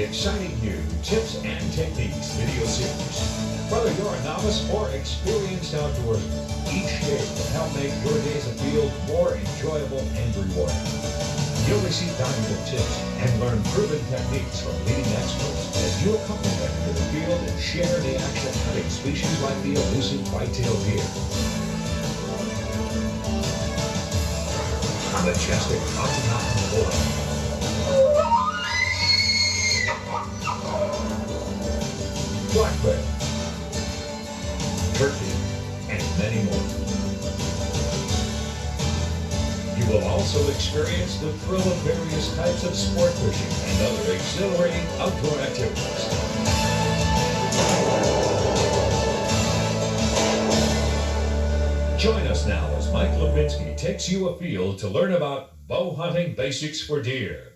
the exciting new Tips and Techniques video series. Whether you're a novice or experienced outdoorsman, each day will help make your days afield more enjoyable and rewarding. You'll receive valuable tips and learn proven techniques from leading experts as you accompany them into the field and share the action hunting species like the elusive white-tailed deer. Majestic mountain flora. Black bear, turkey, and many more. You will also experience the thrill of various types of sport fishing and other exhilarating outdoor activities. Join us now as Mike Lipinski takes you afield to learn about bow hunting basics for deer.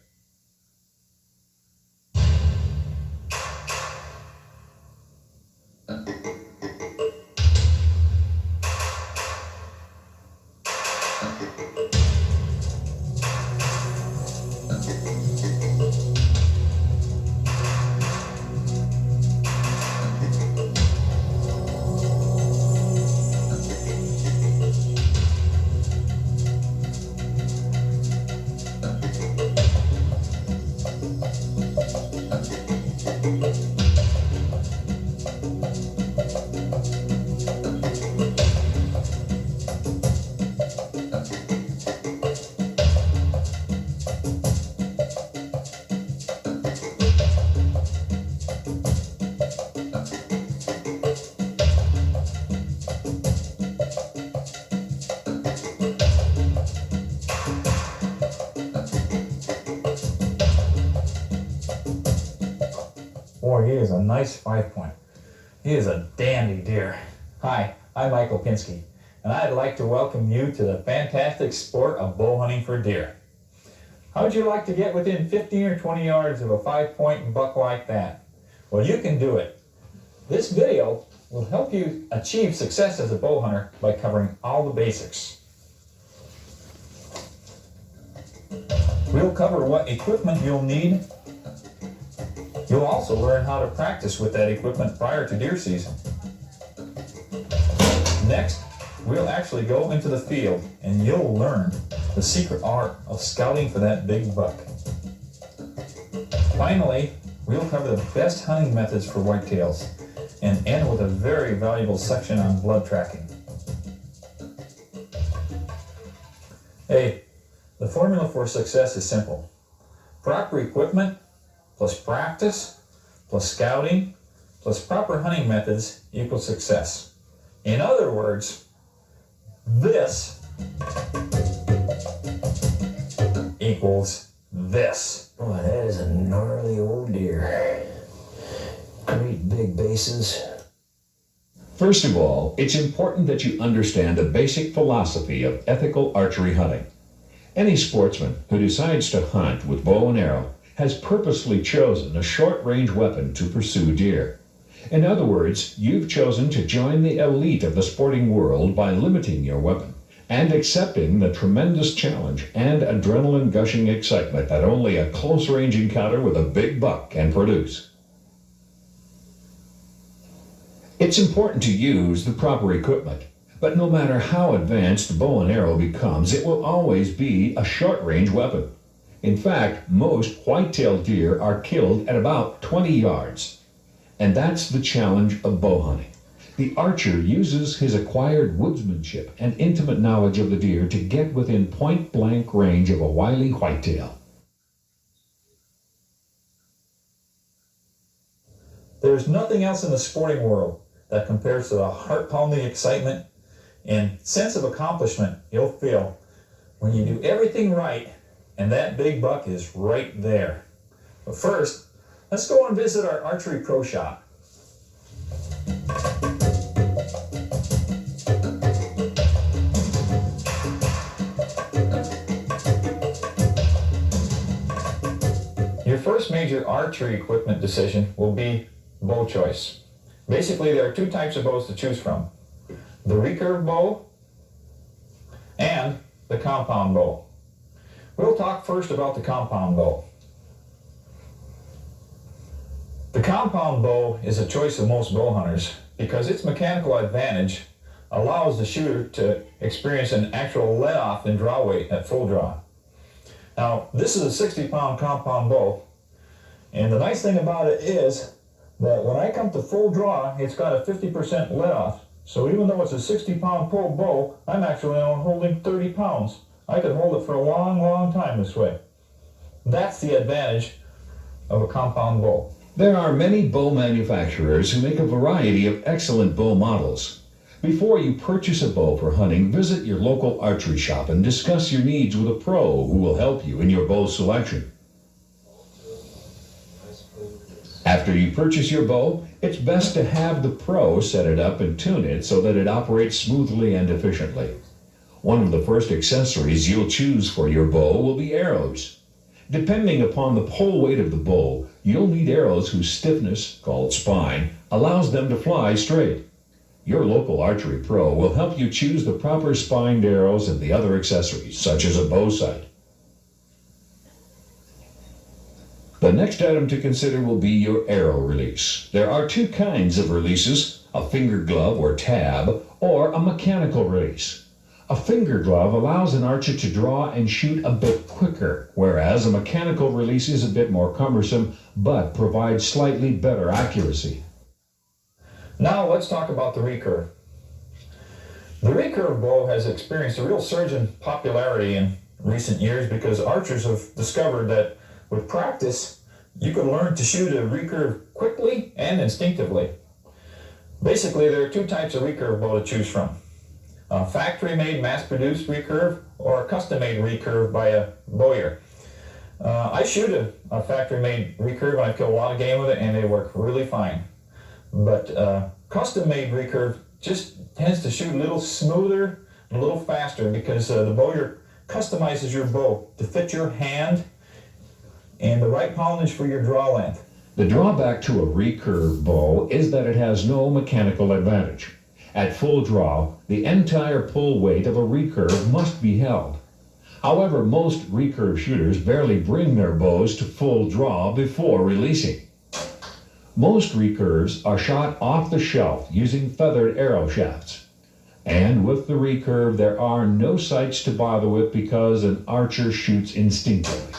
Boy, he is a nice 5-point. He is a dandy deer. Hi, I'm Mike Lipinski, and I'd like to welcome you to the fantastic sport of bow hunting for deer. How'd you like to get within 15 or 20 yards of a 5-point buck like that? Well, you can do it. This video will help you achieve success as a bow hunter by covering all the basics. We'll cover what equipment you'll need. You'll also learn how to practice with that equipment prior to deer season. Next, we'll actually go into the field and you'll learn the secret art of scouting for that big buck. Finally, we'll cover the best hunting methods for whitetails and end with a very valuable section on blood tracking. Hey, the formula for success is simple. Proper equipment plus practice, plus scouting, plus proper hunting methods equals success. In other words, this equals this. Boy, that is a gnarly old deer. Great big bases. First of all, it's important that you understand the basic philosophy of ethical archery hunting. Any sportsman who decides to hunt with bow and arrow has purposely chosen a short-range weapon to pursue deer. In other words, you've chosen to join the elite of the sporting world by limiting your weapon and accepting the tremendous challenge and adrenaline-gushing excitement that only a close-range encounter with a big buck can produce. It's important to use the proper equipment, but no matter how advanced the bow and arrow becomes, it will always be a short-range weapon. In fact, most white-tailed deer are killed at about 20 yards. And that's the challenge of bow hunting. The archer uses his acquired woodsmanship and intimate knowledge of the deer to get within point-blank range of a wily whitetail. There's nothing else in the sporting world that compares to the heart-pounding excitement and sense of accomplishment you'll feel when you do everything right and that big buck is right there. But first, let's go and visit our archery pro shop. Your first major archery equipment decision will be bow choice. Basically, there are two types of bows to choose from: the recurve bow and the compound bow. We'll talk first about the compound bow. The compound bow is a choice of most bow hunters because its mechanical advantage allows the shooter to experience an actual let-off in draw weight at full draw. Now, this is a 60-pound compound bow, and the nice thing about it is that when I come to full draw, it's got a 50% let-off. So even though it's a 60-pound pull bow, I'm actually only holding 30 pounds. I could hold it for a long, long time this way. That's the advantage of a compound bow. There are many bow manufacturers who make a variety of excellent bow models. Before you purchase a bow for hunting, visit your local archery shop and discuss your needs with a pro who will help you in your bow selection. After you purchase your bow, it's best to have the pro set it up and tune it so that it operates smoothly and efficiently. One of the first accessories you'll choose for your bow will be arrows. Depending upon the pull weight of the bow, you'll need arrows whose stiffness, called spine, allows them to fly straight. Your local archery pro will help you choose the proper spined arrows and the other accessories, such as a bow sight. The next item to consider will be your arrow release. There are two kinds of releases, a finger glove or tab, or a mechanical release. A finger glove allows an archer to draw and shoot a bit quicker, whereas a mechanical release is a bit more cumbersome, but provides slightly better accuracy. Now let's talk about the recurve. The recurve bow has experienced a real surge in popularity in recent years because archers have discovered that with practice, you can learn to shoot a recurve quickly and instinctively. Basically, there are two types of recurve bow to choose from. A factory-made, mass-produced recurve or a custom-made recurve by a bowyer. I shoot a factory-made recurve and I kill a lot of game with it and they work really fine. But custom-made recurve just tends to shoot a little smoother and a little faster because the bowyer customizes your bow to fit your hand and the right poundage for your draw length. The drawback to a recurve bow is that it has no mechanical advantage. At full draw, the entire pull weight of a recurve must be held. However, most recurve shooters barely bring their bows to full draw before releasing. Most recurves are shot off the shelf using feathered arrow shafts. And with the recurve, there are no sights to bother with because an archer shoots instinctively.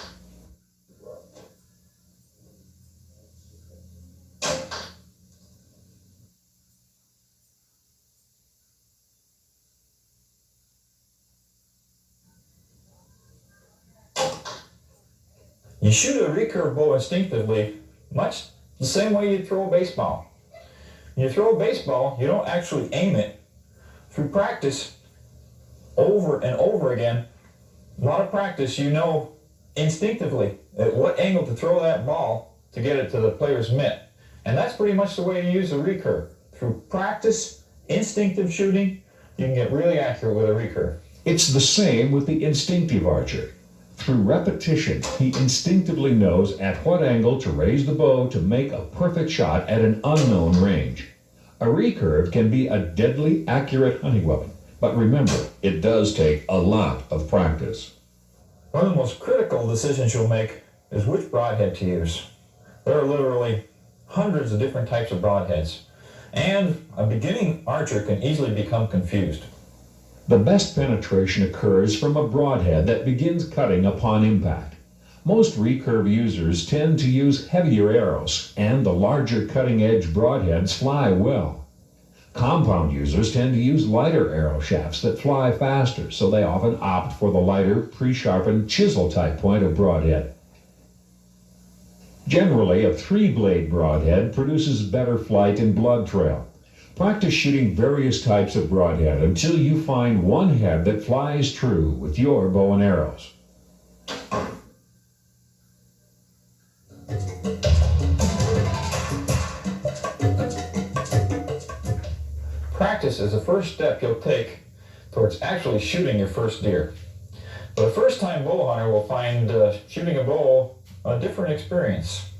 You shoot a recurve bow instinctively, much the same way you throw a baseball. When you throw a baseball, you don't actually aim it. Through practice, over and over again, a lot of practice, you know instinctively at what angle to throw that ball to get it to the player's mitt. And that's pretty much the way to use a recurve. Through practice, instinctive shooting, you can get really accurate with a recurve. It's the same with the instinctive archer. Through repetition, he instinctively knows at what angle to raise the bow to make a perfect shot at an unknown range. A recurve can be a deadly accurate hunting weapon, but remember, it does take a lot of practice. One of the most critical decisions you'll make is which broadhead to use. There are literally hundreds of different types of broadheads, and a beginning archer can easily become confused. The best penetration occurs from a broadhead that begins cutting upon impact. Most recurve users tend to use heavier arrows, and the larger cutting-edge broadheads fly well. Compound users tend to use lighter arrow shafts that fly faster, so they often opt for the lighter, pre-sharpened chisel-type point of broadhead. Generally, a 3-blade broadhead produces better flight and blood trail. Practice shooting various types of broadhead until you find one head that flies true with your bow and arrows. Practice is the first step you'll take towards actually shooting your first deer. But a first-time bow hunter will find shooting a bow a different experience.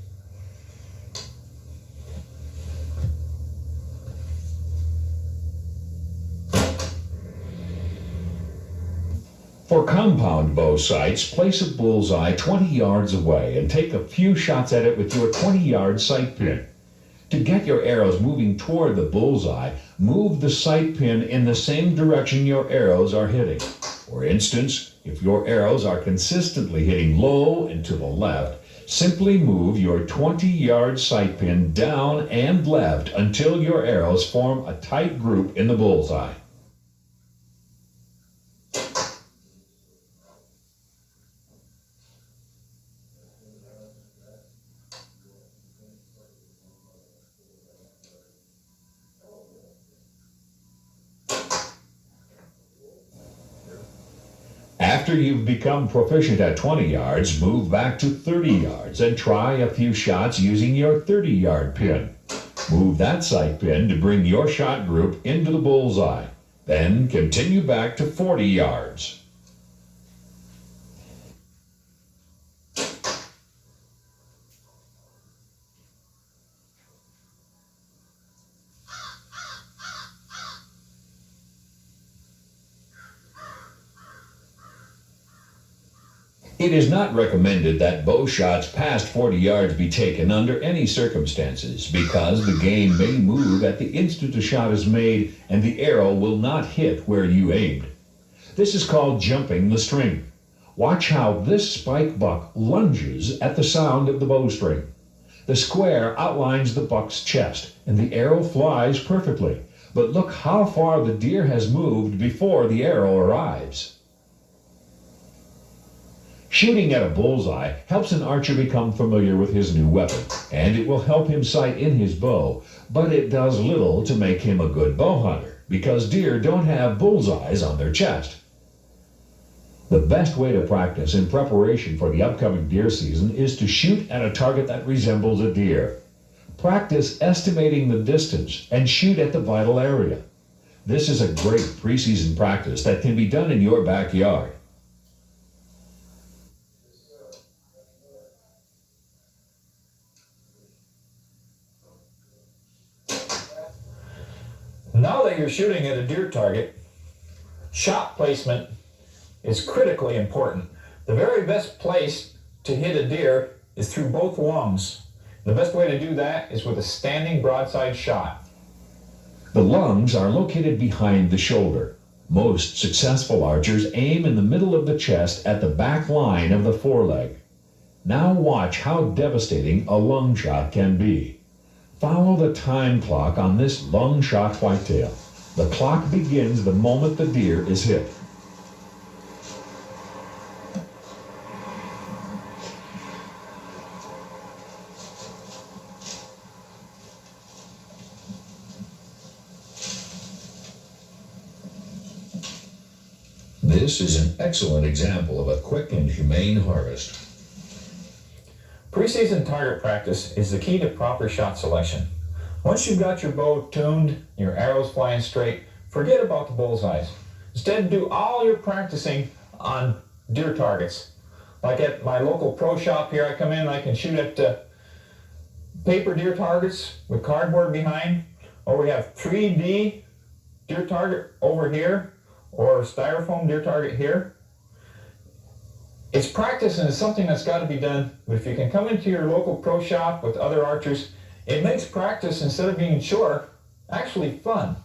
For compound bow sights, place a bullseye 20 yards away and take a few shots at it with your 20-yard sight pin. To get your arrows moving toward the bullseye, move the sight pin in the same direction your arrows are hitting. For instance, if your arrows are consistently hitting low and to the left, simply move your 20-yard sight pin down and left until your arrows form a tight group in the bullseye. After you've become proficient at 20 yards, move back to 30 yards and try a few shots using your 30-yard pin. Move that sight pin to bring your shot group into the bullseye. Then continue back to 40 yards. It is not recommended that bow shots past 40 yards be taken under any circumstances because the game may move at the instant a shot is made and the arrow will not hit where you aimed. This is called jumping the string. Watch how this spike buck lunges at the sound of the bowstring. The square outlines the buck's chest and the arrow flies perfectly, but look how far the deer has moved before the arrow arrives. Shooting at a bullseye helps an archer become familiar with his new weapon, and it will help him sight in his bow, but it does little to make him a good bow hunter, because deer don't have bullseyes on their chest. The best way to practice in preparation for the upcoming deer season is to shoot at a target that resembles a deer. Practice estimating the distance and shoot at the vital area. This is a great preseason practice that can be done in your backyard. Now that you're shooting at a deer target, shot placement is critically important. The very best place to hit a deer is through both lungs. The best way to do that is with a standing broadside shot. The lungs are located behind the shoulder. Most successful archers aim in the middle of the chest at the back line of the foreleg. Now watch how devastating a lung shot can be. Follow the time clock on this lung shot whitetail. The clock begins the moment the deer is hit. This is an excellent example of a quick and humane harvest. Preseason target practice is the key to proper shot selection. Once you've got your bow tuned, your arrows flying straight, forget about the bullseyes. Instead, do all your practicing on deer targets. Like at my local pro shop here, I come in and I can shoot at paper deer targets with cardboard behind, or we have 3D deer target over here, or styrofoam deer target here. It's practice and it's something that's got to be done, but if you can come into your local pro shop with other archers, it makes practice, instead of being chore, actually fun.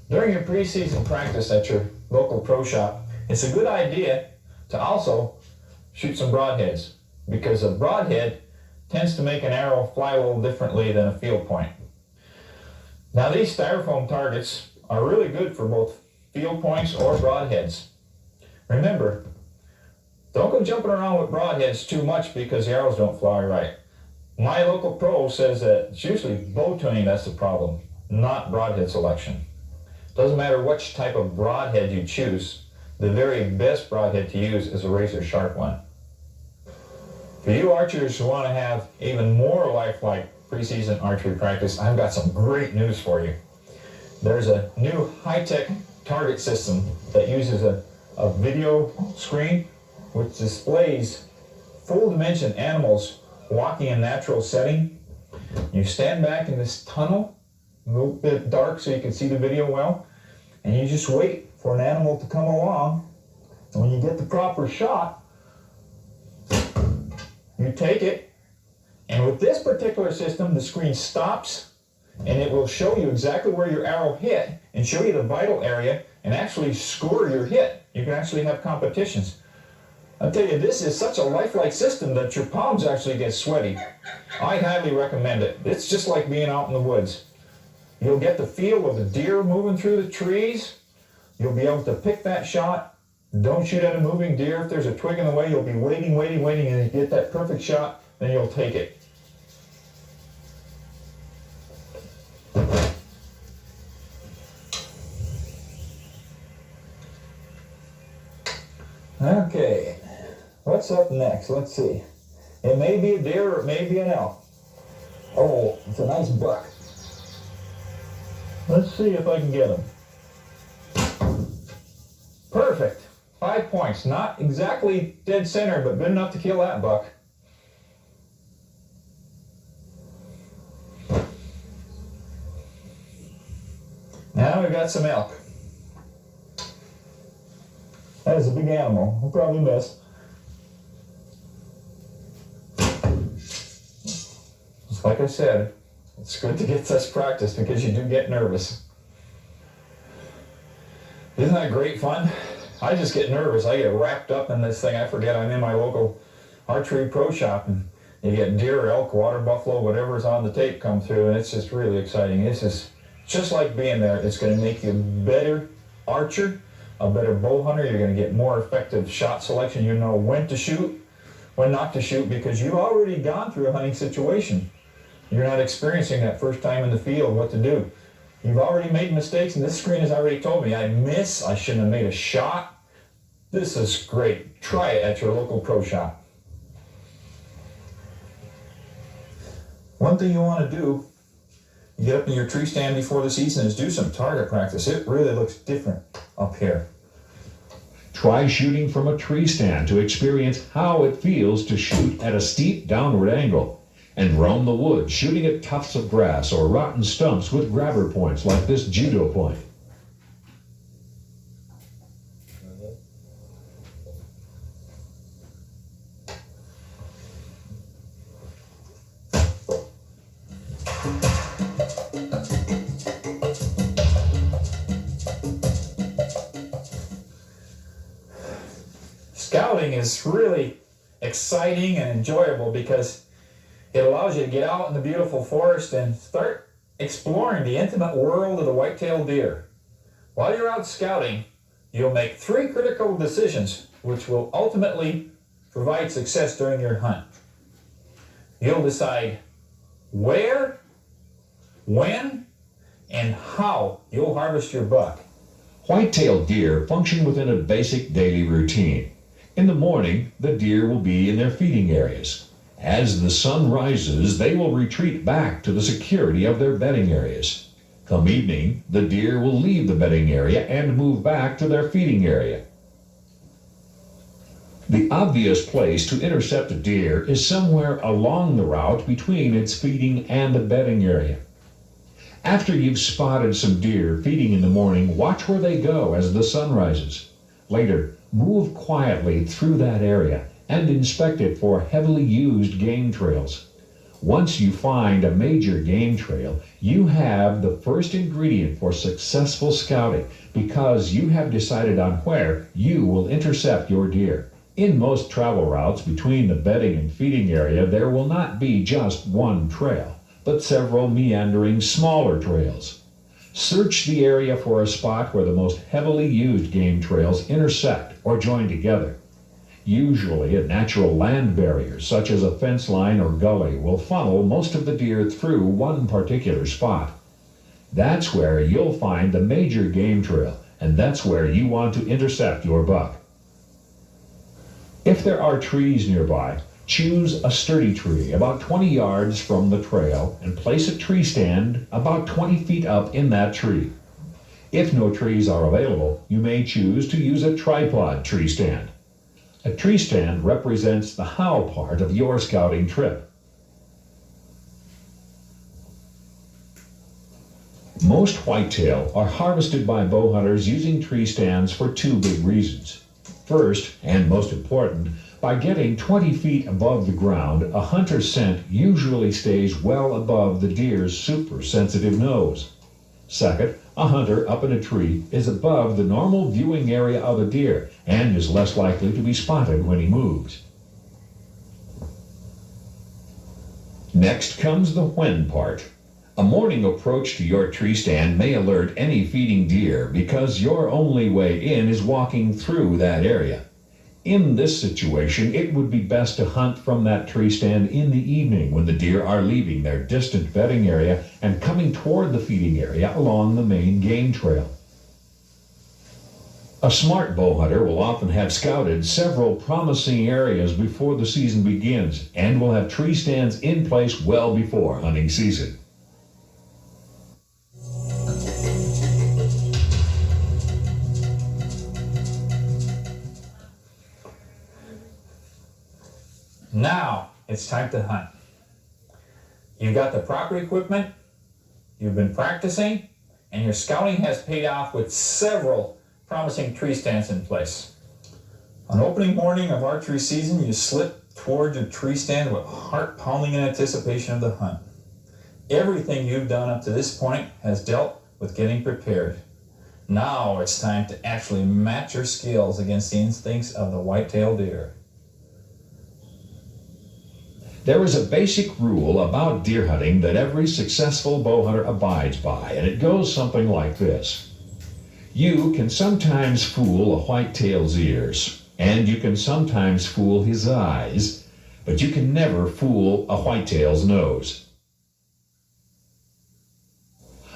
During your preseason practice at your local pro shop, it's a good idea to also shoot some broadheads, because a broadhead tends to make an arrow fly a little differently than a field point. Now these styrofoam targets are really good for both field points or broadheads. Remember, don't go jumping around with broadheads too much because the arrows don't fly right. My local pro says that it's usually bow tuning that's the problem, not broadhead selection. Doesn't matter which type of broadhead you choose, the very best broadhead to use is a razor sharp one. For you archers who want to have even more lifelike preseason archery practice, I've got some great news for you. There's a new high-tech target system that uses a video screen which displays full-dimension animals walking in natural setting. You stand back in this tunnel, a little bit dark so you can see the video well, and you just wait for an animal to come along, When you get the proper shot, you take it, and with this particular system, the screen stops, and it will show you exactly where your arrow hit, and show you the vital area, and actually score your hit. You can actually have competitions. I'll tell you, this is such a lifelike system that your palms actually get sweaty. I highly recommend it. It's just like being out in the woods. You'll get the feel of the deer moving through the trees. You'll be able to pick that shot. Don't shoot at a moving deer. If there's a twig in the way, you'll be waiting, and you get that perfect shot, then you'll take it. Okay, what's up next? Let's see. It may be a deer or it may be an elk. Oh, it's a nice buck. Let's see if I can get him. Perfect. 5 points. Not exactly dead center, but good enough to kill that buck. Now we've got some elk. That is a big animal. We'll probably miss. Just like I said, it's good to get such practice because you do get nervous. Isn't that great fun? I just get nervous. I get wrapped up in this thing. I forget I'm in my local archery pro shop, and you get deer, elk, water buffalo, whatever's on the tape come through, and it's just really exciting. It's just like being there. It's going to make you a better archer, a better bow hunter. You're going to get more effective shot selection. You know when to shoot, when not to shoot, because you've already gone through a hunting situation. You're not experiencing that first time in the field what to do. You've already made mistakes, and this screen has already told me I miss, I shouldn't have made a shot. This is great. Try it at your local pro shop. One thing you want to do, you get up in your tree stand before the season, is do some target practice. It really looks different up here. Try shooting from a tree stand to experience how it feels to shoot at a steep downward angle. And roam the woods, shooting at tufts of grass or rotten stumps with grabber points like this judo point. Scouting is really exciting and enjoyable because it allows you to get out in the beautiful forest and start exploring the intimate world of the white-tailed deer. While you're out scouting, you'll make 3 critical decisions which will ultimately provide success during your hunt. You'll decide where, when, and how you'll harvest your buck. White-tailed deer function within a basic daily routine. In the morning, the deer will be in their feeding areas. As the sun rises, they will retreat back to the security of their bedding areas. Come evening, the deer will leave the bedding area and move back to their feeding area. The obvious place to intercept a deer is somewhere along the route between its feeding and the bedding area. After you've spotted some deer feeding in the morning, watch where they go as the sun rises. Later, move quietly through that area and inspect it for heavily used game trails. Once you find a major game trail, you have the first ingredient for successful scouting because you have decided on where you will intercept your deer. In most travel routes between the bedding and feeding area, there will not be just one trail, but several meandering smaller trails. Search the area for a spot where the most heavily used game trails intersect or join together. Usually a natural land barrier, such as a fence line or gully, will funnel most of the deer through one particular spot. That's where you'll find the major game trail, and that's where you want to intercept your buck. If there are trees nearby, choose a sturdy tree about 20 yards from the trail and place a tree stand about 20 feet up in that tree. If no trees are available, you may choose to use a tripod tree stand. A tree stand represents the how part of your scouting trip. Most whitetail are harvested by bow hunters using tree stands for 2 big reasons. First, and most important, by getting 20 feet above the ground, a hunter's scent usually stays well above the deer's super sensitive nose. Second, a hunter up in a tree is above the normal viewing area of a deer and is less likely to be spotted when he moves. Next comes the when part. A morning approach to your tree stand may alert any feeding deer because your only way in is walking through that area. In this situation, it would be best to hunt from that tree stand in the evening when the deer are leaving their distant bedding area and coming toward the feeding area along the main game trail. A smart bow hunter will often have scouted several promising areas before the season begins and will have tree stands in place well before hunting season. Now it's time to hunt. You've got the proper equipment, you've been practicing, and your scouting has paid off with several promising tree stands in place. On opening morning of archery season, you slip towards your tree stand with heart-pounding anticipation of the hunt. Everything you've done up to this point has dealt with getting prepared. Now it's time to actually match your skills against the instincts of the white-tailed deer. There is a basic rule about deer hunting that every successful bow hunter abides by, and it goes something like this. You can sometimes fool a white-tail's ears, and you can sometimes fool his eyes, but you can never fool a white-tail's nose.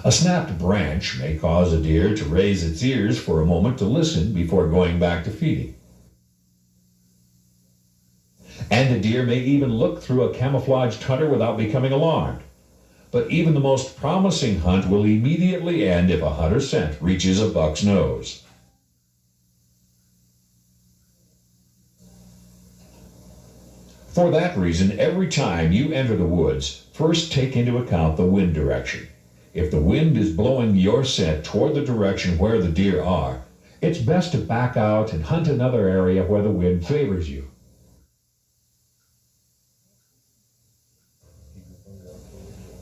A snapped branch may cause a deer to raise its ears for a moment to listen before going back to feeding. And a deer may even look through a camouflaged hunter without becoming alarmed. But even the most promising hunt will immediately end if a hunter's scent reaches a buck's nose. For that reason, every time you enter the woods, first take into account the wind direction. If the wind is blowing your scent toward the direction where the deer are, it's best to back out and hunt another area where the wind favors you.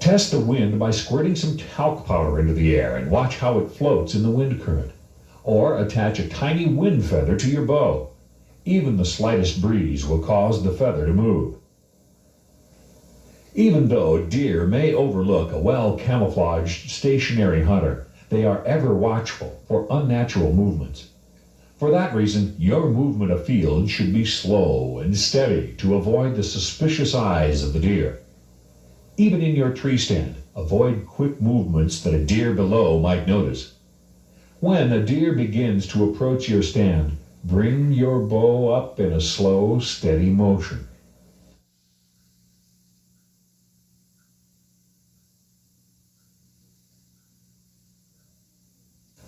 Test the wind by squirting some talc powder into the air and watch how it floats in the wind current. Or attach a tiny wind feather to your bow. Even the slightest breeze will cause the feather to move. Even though deer may overlook a well-camouflaged stationary hunter, they are ever watchful for unnatural movements. For that reason, your movement afield should be slow and steady to avoid the suspicious eyes of the deer. Even in your tree stand, avoid quick movements that a deer below might notice. When a deer begins to approach your stand, bring your bow up in a slow, steady motion.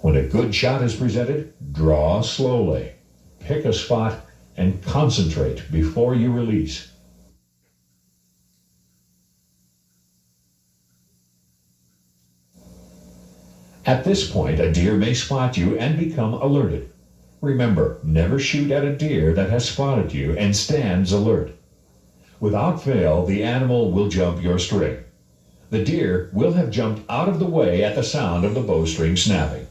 When a good shot is presented, draw slowly. Pick a spot and concentrate before you release. At this point, a deer may spot you and become alerted. Remember, never shoot at a deer that has spotted you and stands alert. Without fail, the animal will jump your string. The deer will have jumped out of the way at the sound of the bowstring snapping.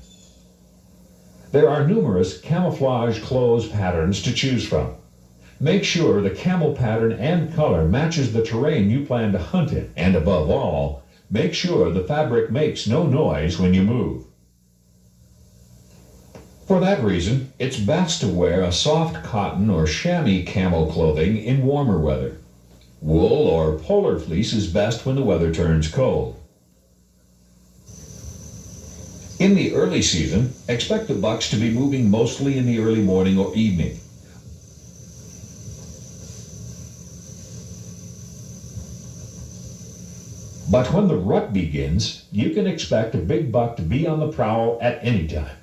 There are numerous camouflage clothes patterns to choose from. Make sure the camel pattern and color matches the terrain you plan to hunt in, and above all, make sure the fabric makes no noise when you move. For that reason, it's best to wear a soft cotton or chamois camel clothing in warmer weather. Wool or polar fleece is best when the weather turns cold. In the early season, expect the bucks to be moving mostly in the early morning or evening. But when the rut begins, you can expect a big buck to be on the prowl at any time.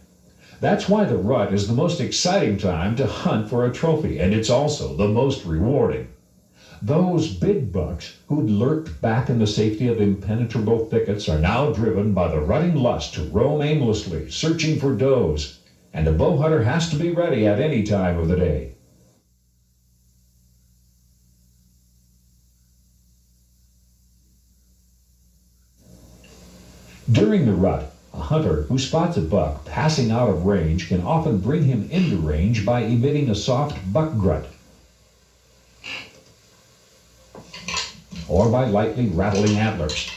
That's why the rut is the most exciting time to hunt for a trophy, and it's also the most rewarding. Those big bucks who'd lurked back in the safety of impenetrable thickets are now driven by the rutting lust to roam aimlessly, searching for does. and a bow hunter has to be ready at any time of the day. During the rut, a hunter who spots a buck passing out of range can often bring him into range by emitting a soft buck grunt, or by lightly rattling antlers.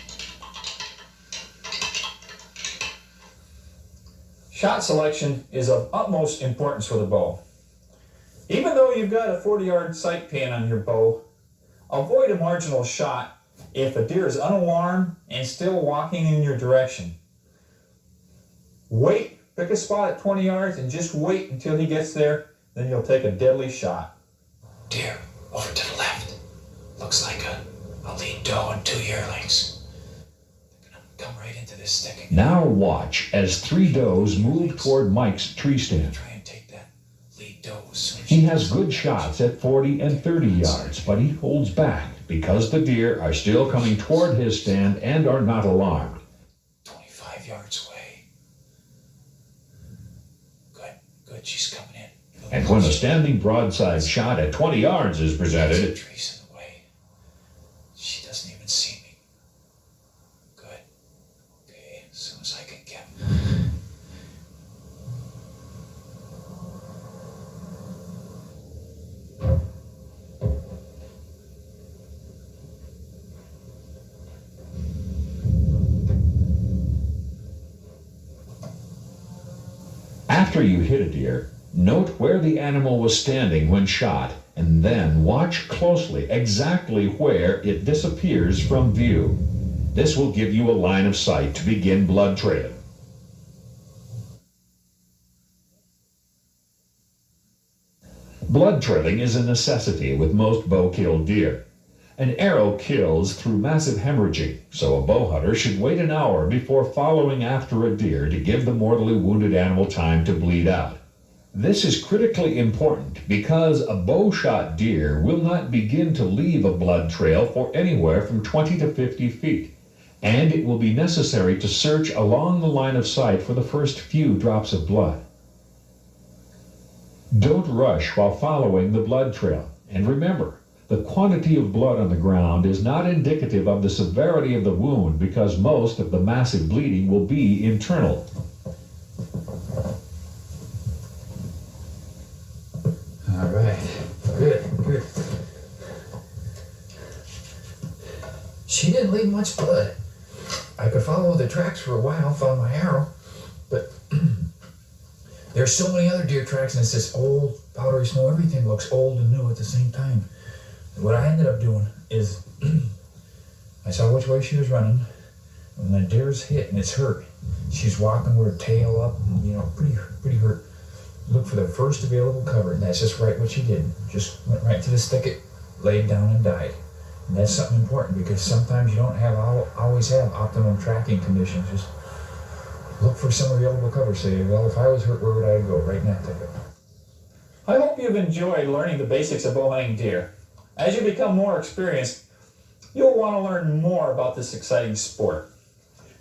Shot selection is of utmost importance for the bow. Even though you've got a 40-yard sight pin on your bow, avoid a marginal shot if a deer is unalarmed and still walking in your direction. Wait, pick a spot at 20 yards and just wait until he gets there, then you'll take a deadly shot. Deer, over to the left. Looks like a lead doe and 2 yearlings. They're gonna come right into this thicket. Now watch as 3 does move toward Mike's tree stand. Try and take that lead doe as soon as He has good shots at 40 and 30 yards, but he holds back because the deer are still coming toward his stand and are not alarmed. 25 yards away. Good, she's coming in. And when a standing broadside shot at 20 yards is presented, Trees in the way. She doesn't even see me. Good. Okay, as soon as I can get. after you hit a deer, note where the animal was standing when shot, and then watch closely exactly where it disappears from view. This will give you a line of sight to begin blood trailing. Blood trailing is a necessity with most bow-killed deer. An arrow kills through massive hemorrhaging, so a bow hunter should wait an hour before following after a deer to give the mortally wounded animal time to bleed out. This is critically important because a bow-shot deer will not begin to leave a blood trail for anywhere from 20 to 50 feet, and it will be necessary to search along the line of sight for the first few drops of blood. Don't rush while following the blood trail, and remember, the quantity of blood on the ground is not indicative of the severity of the wound because most of the massive bleeding will be internal. All right, good. She didn't leave much blood. I could follow the tracks for a while, follow my arrow, but there's so many other deer tracks and it's this old powdery snow. Everything looks old and new at the same time. What I ended up doing is I saw which way she was running. When the deer's hit and it's hurt, she's walking with her tail up, pretty hurt. Look for the first available cover, and that's just right what she did. Just went right to this thicket, laid down and died. And that's something important because sometimes you don't always have optimum tracking conditions. Just look for some available cover. Say, well, if I was hurt, where would I go? Right in that thicket. I hope you've enjoyed learning the basics of bow hunting deer. As you become more experienced, you'll want to learn more about this exciting sport.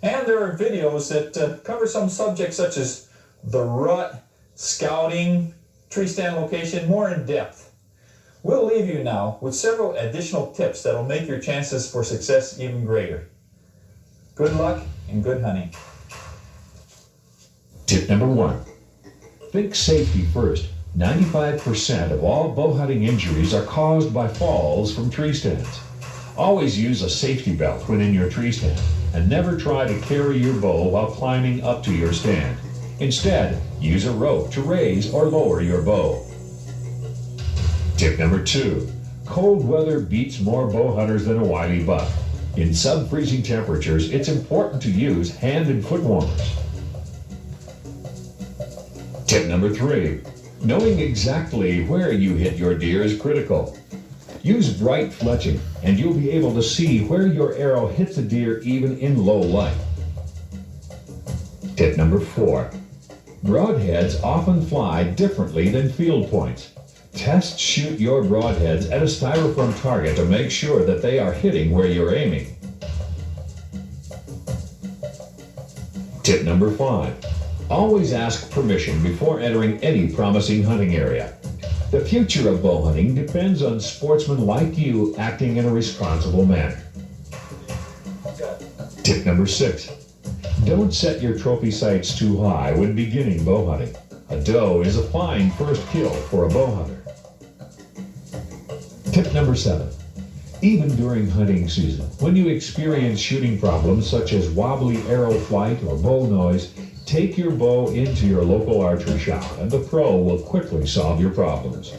And there are videos that cover some subjects such as the rut, scouting, tree stand location, more in depth. We'll leave you now with several additional tips that'll make your chances for success even greater. Good luck and good hunting. Tip number 1. Think safety first. 95% of all bow hunting injuries are caused by falls from tree stands. Always use a safety belt when in your tree stand, and never try to carry your bow while climbing up to your stand. Instead, use a rope to raise or lower your bow. Tip number 2. Cold weather beats more bow hunters than a wily buck. In sub-freezing temperatures, it's important to use hand and foot warmers. Tip number 3. Knowing exactly where you hit your deer is critical. Use bright fletching, and you'll be able to see where your arrow hits a deer even in low light. Tip number 4. Broadheads often fly differently than field points. Test shoot your broadheads at a styrofoam target to make sure that they are hitting where you're aiming. Tip number 5. Always ask permission before entering any promising hunting area. The future of bow hunting depends on sportsmen like you acting in a responsible manner. Tip number 6. Don't set your trophy sights too high when beginning bow hunting. A doe is a fine first kill for a bow hunter. Tip number 7. Even during hunting season, when you experience shooting problems such as wobbly arrow flight or bow noise, take your bow into your local archery shop and the pro will quickly solve your problems.